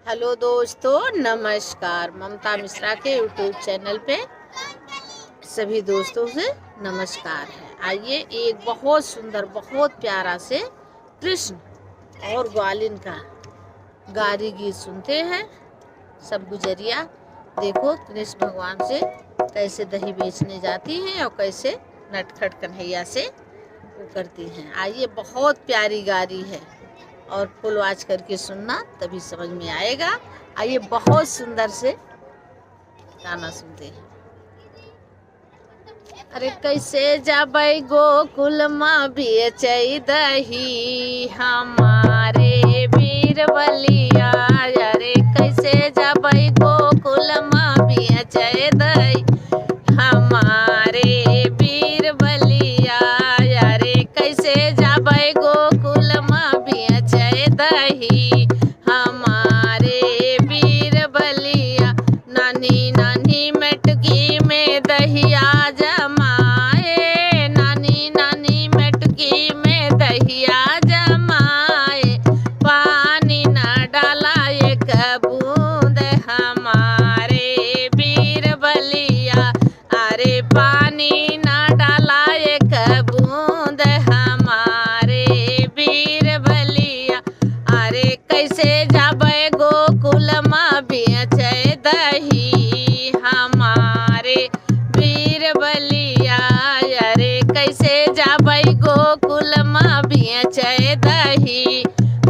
Hello दोस्तों, नमस्कार। ममता मिश्रा के यूट्यूब चैनल पे सभी दोस्तों से नमस्कार है। आइए एक बहुत सुंदर, बहुत प्यारा से कृष्ण और ग्वालिन का गारी गीत सुनते हैं। सब गुजरिया देखो कृष्ण भगवान से कैसे दही बेचने जाती हैं और कैसे नटखट कन्हैया से वो करती हैं। आइए, बहुत प्यारी गारी है और फुल वॉच करके सुनना, तभी समझ में आएगा। आइए बहुत सुंदर से गाना सुनते हैं। अरे कैसे जाबै गोकुल माँ बेचै दही हमारे वीर बलिया। अरे कैसे जाबै गोकुल माँ बेचै दही हमारे वीर बलिया। अरे कैसे जाबै गोकुल माँ बेचै दही हमारे वीर बलिया। नानी नानी मटकी में दहिया जमाए, नानी नानी मटकी में दहिया जमाए। पानी न डाला एक बूंद हमारे वीर बलिया। अरे पानी न डाला एक बूंद हमारे वीर बलिया। अरे कैसे जाबै गोकुल माँ बेचै दही हमारे वीर बलिया। अरे कैसे जाबै गोकुल माँ बेचै दही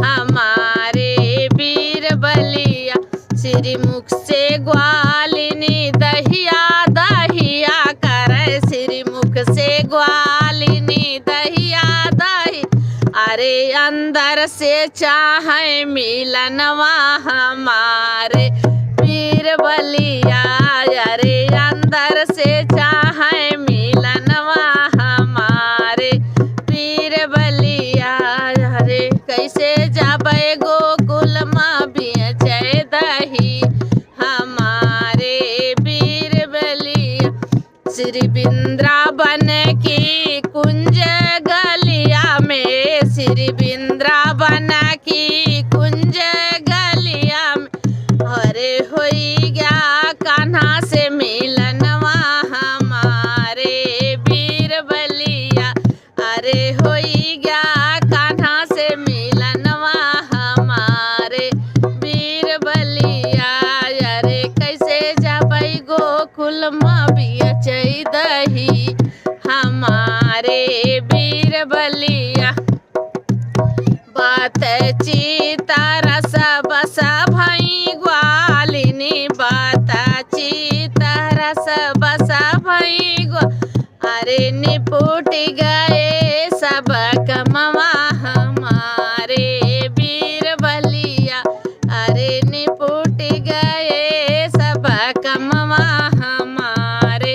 हमारे वीर बलिया। श्रीमुख से ग्वालिनी दहिया दहिया करे, श्रीमुख से ग्वालिनी दहिया दही। अरे अंदर से चाहे मिलनवा हमारे वीर बलिया। अरे अंदर से चाहे मिलनवा हमारे वीर बलिया। अरे कैसे जाबै गोकुल माँ बेचै दही हमारे वीर बलिया। श्री वृंदावन की कुंज गलिया में, श्री वृंदावन की कुंज गलिया में। अरे होई गया कान्हा से मिलनवा हमारे वीर बलिया। अरे होई गया कान्हा से मिलनवा हमारे वीर बलिया। अरे कैसे जाबै गोकुल माँ बेचै दही हमारे वीर बलिया। बात चीता रस बस भई ग्वालिनी, बात चीता रस बस भई अरे निपुट गए सब कमवा हमारे वीर बलिया। अरे निपुट गए सब कमवा हमारे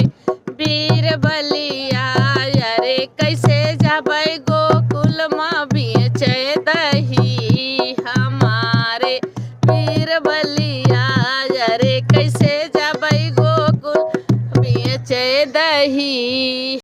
वीर बलिया। अरे कैसे जाबै गोकुल माँ बेचै दही हमारे वीर बलिया। अरे कैसे जाबै गोकुल बेचै दही